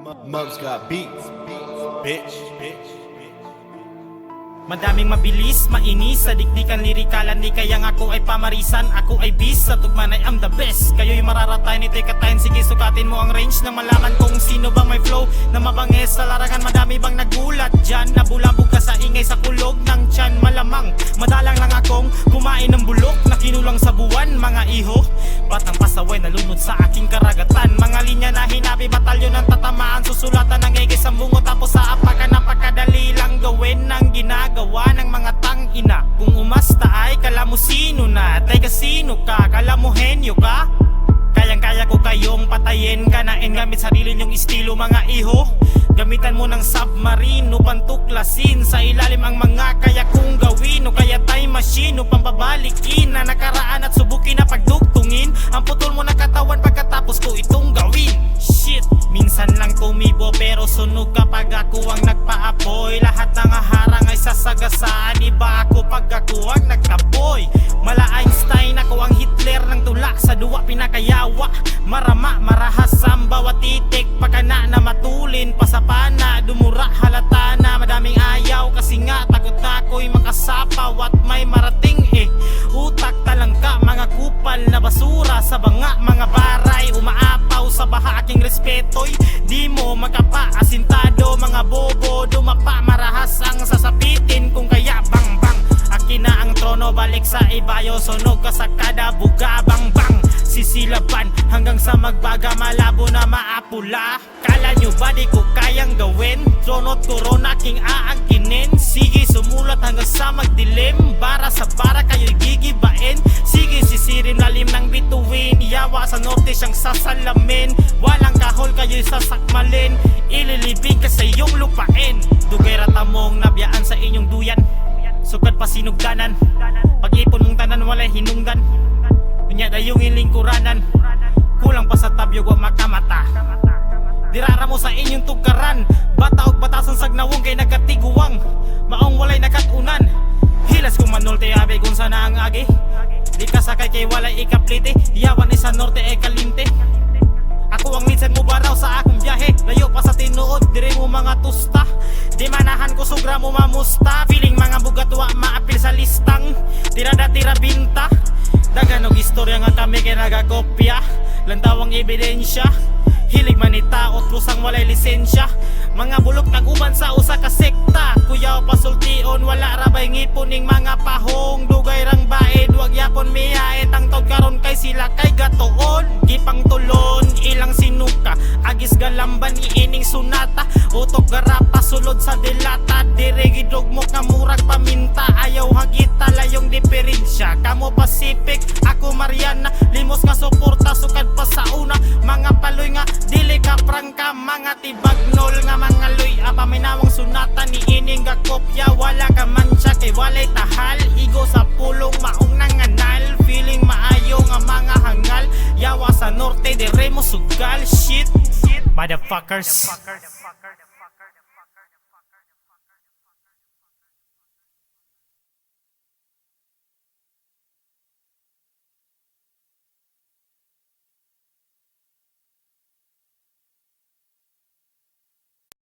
Mubs got beats, bitch. Madaming mabilis, mainis, sa dikdikan lirikalan. Di kayang ako ay pamarisan, ako ay beast. Sa tugman ay I'm the best. Kayo'y mararatayin, ito'y katayin. Sige, sukatin mo ang range na malaman kung sino bang may flow na mabangis sa larangan. Madami bang nagulat dyan? Nabulabog ka sa ingay sa kulog ng tiyan. Malamang, madalang lang akong kumain ng bulok na kinulang sa buwan, mga iho. Batang pasaway nalunod sa aking karagatan. Mga linya na hinabi, batalyon ng tatamaan. Susulatan ng egay sa bungo, tapos sa apakan. Napakadali lang gawin ng ginagawa ng mga tangina. Kung umasta ay kala mo sino na, tay kasino ka, kala mo henyo ka. Kayang-kaya ko kayong patayin, kanain gamit sarili nyong estilo, mga iho. Gamitan mo ng submarine upang tuklasin sa ilalim ang mga kaya kong gawin. O kaya time machine upang pabalikin na nakaraan at subukin na pagdugtungin ang putol mo na katawan pagkatapos ko itong gawin. Shit, minsan lang kumibo pero sunog kapag ako ang nagpaapoy. Lahat ng harang ay sasagasaan, iba ako pag ako ang nagtaboy. Mala Einstein, ako ang Hitler ng tula sa duwa pinakayawa. Marama, marahas ang bawat titik, pagkana na matulin, pasapana, dumura, halata na madaming ayaw. Kasi nga takot na ako'y makasapaw at may marating utak talangka, mga kupal na basura sa banga, mga baray, umaapaw sa baha. Aking respeto'y di mo makapa-asintado, mga bobo, dumapa, marahas ang sasapitin. Kung kaya bang bang, akin na ang trono, balik sa ibayo, sunog ka sa kada buga, bang bang. Sisilaban hanggang sa magbaga, malabo na maapula. Kala nyo ba di ko kayang gawin? Trono't korona king aangkinin. Sige, sumulat hanggang sa magdilim, bara sa bara kayo'y gigibain. Sige, sisirin lalim ng bituin, yawa sa norte siyang sasalamin. Walang kahol kayo'y sasakmalin, ililibing ka sa iyong lupain. Dugay ratamong nabiyaan sa inyong duyan, sugad pa sinugdanan. Pag-ipon mong tanan walay hinungdan, kunya dayong ilingkuranan. Kulang pa sa tabyog wa makamata, dirara mo sa inyong tugkaran. Bata og batasan sagnawong kay nagkatiguwang, maong walay nakatunan. Hilas kung manulti abe kung sana ang agi, di ka sakay kay walay ikaplite. Yawan isa norte e kalinte, ako ang minsan mo baraw sa akong biyahe. Layo pa sa tinuod, dire mo mga tusta. Di manahan ko sugra mo mamusta. Feeling mga bugatwa maapil sa listang, tirada-tira binta. Daganog istorya nga kami kay nagakopya, lantawang ebidensya. Hilig manita o trusang walay lisensya, mga bulok nag-uban sa usa ka sekta. Kuyaw pasultion, wala rabay ngipuning mga pahong. Dugay rang baed, wag yapon miyaet. Ang tawd karon kay sila kay gatoon, gipang tulon, ilang sinuka, agis galamban iining sunata. Utok garapa, sulod sa delata, dirigidog mo ka murag paminta. Ayaw hagita layong diferensya, kamo Pacific, ako Mariana. Limos nga suporta, sukad pa sa una. Mga paloy nga dili ka prangka, mga tibagnol nga mga loy. Apaminawang sunata ni ining gakopya, wala ka mancha kay walay tahal. Igo sa pulong maong nanganal, feeling maayo nga mga hangal. Yawa sa norte dire mo sugal, shit, motherfuckers.